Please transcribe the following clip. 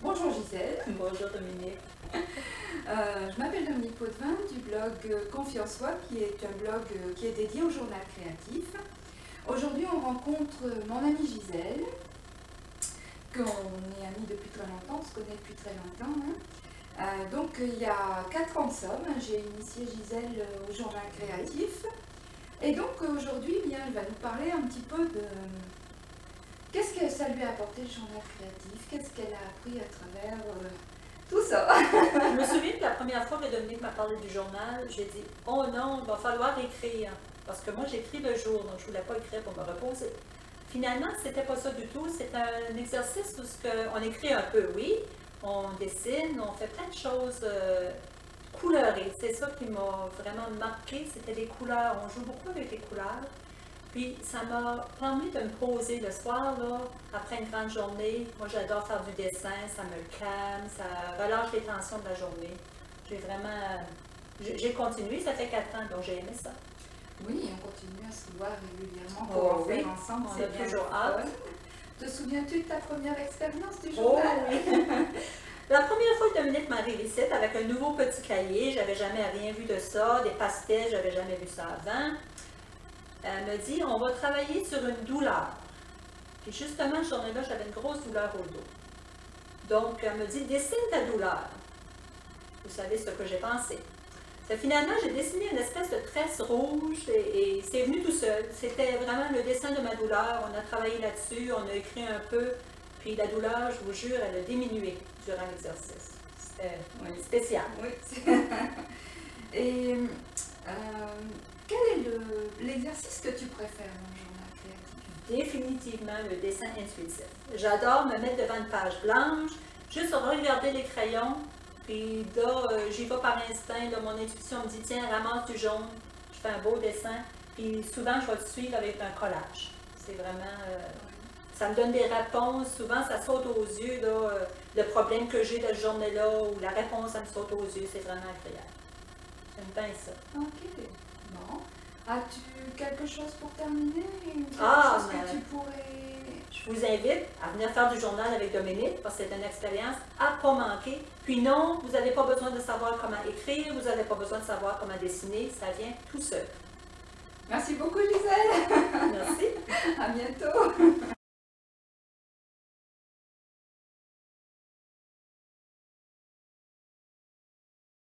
Bonjour Gisèle. Bonjour Dominique. Je m'appelle Dominique Potvin du blog Confiance Soi, qui est un blog qui est dédié au journal créatif. Aujourd'hui, on rencontre mon amie Gisèle, qu'on est amis depuis très longtemps, on se connaît depuis très longtemps. Donc, il y a 4 ans de somme, j'ai initié Gisèle au journal créatif. Et donc, aujourd'hui, bien, elle va nous parler un petit peu de qu'est-ce que ça lui a apporté le journal créatif, qu'est-ce qu'elle a appris à travers tout ça. Je me souviens que la première fois que Dominique m'a parlé du journal, j'ai dit « Oh non, il va falloir écrire ». Parce que moi, j'écris le jour, donc je ne voulais pas écrire pour me reposer. Finalement, c'était pas ça du tout. C'est un exercice où on écrit un peu, oui. On dessine, on fait plein de choses colorées. C'est ça qui m'a vraiment marqué, c'était les couleurs. On joue beaucoup avec les couleurs. Puis, ça m'a permis de me poser le soir, là, après une grande journée. Moi, j'adore faire du dessin, ça me calme, ça relâche les tensions de la journée. J'ai continué, ça fait 4 ans, donc j'ai aimé ça. Oui, on continue à se voir régulièrement Oh, pour en oui. faire ensemble, On c'est a bien toujours le hâte. fun. Te souviens-tu de ta première expérience du Oh journal? oui! La première fois que Dominique m'arrive ici avec un nouveau petit cahier, j'avais jamais rien vu de ça, des pastels, j'avais jamais vu ça avant. Elle me dit, on va travailler sur une douleur. Puis justement, ce journée-là, j'avais une grosse douleur au dos. Donc, elle me dit, dessine ta douleur. Vous savez ce que j'ai pensé. Finalement, j'ai dessiné une espèce de tresse rouge et c'est venu tout seul. C'était vraiment le dessin de ma douleur. On a travaillé là-dessus, on a écrit un peu. Puis la douleur, je vous jure, elle a diminué durant l'exercice. C'était spécial. Oui. Et quel est l'exercice que tu préfères dans le journal créatif? Définitivement le dessin intuitif. J'adore me mettre devant une page blanche, juste regarder les crayons, puis là, j'y vais par instinct, là, mon intuition me dit, tiens, ramasse du jaune, je fais un beau dessin, puis souvent, je vais le suivre avec un collage. C'est vraiment, ça me donne des réponses, souvent, ça saute aux yeux, là, le problème que j'ai de cette journée-là, ou la réponse, ça me saute aux yeux, c'est vraiment agréable. J'aime bien ça. Ok, bon. As-tu quelque chose pour terminer? Quelque chose que tu pourrais... Je vous invite à venir faire du journal avec Dominique parce que c'est une expérience à ne pas manquer. Puis non, vous n'avez pas besoin de savoir comment écrire, vous n'avez pas besoin de savoir comment dessiner, ça vient tout seul. Merci beaucoup Gisèle. Merci. À bientôt.